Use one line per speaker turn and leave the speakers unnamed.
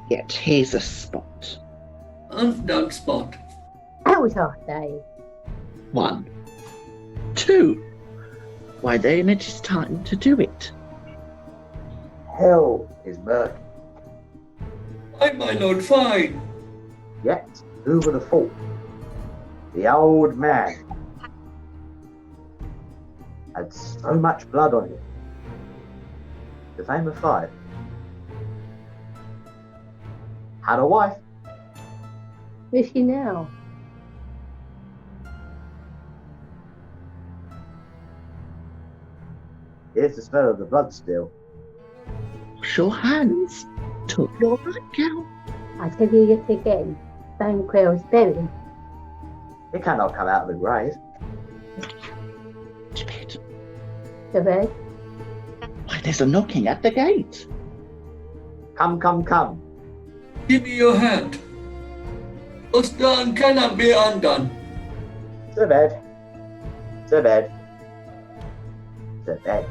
Yet here's a spot.
Undug spot.
Out are they?
1, 2. Why then it is time to do it.
Hell is murky.
Fine, my lord, fine.
Yet, who would have thought? The old man had so much blood on him. The fame of 5. Had a wife.
Where's she now?
Here's the smell of the blood still.
Wash your hands. Took your right, girl.
I tell you yet again, Banquo's buried.
It cannot come out of the grave.
To bed.
The red.
Why, there's a knocking at the gate.
Come, come, come.
Give me your hand. What's done cannot be undone.
To bed. To bed. To bed.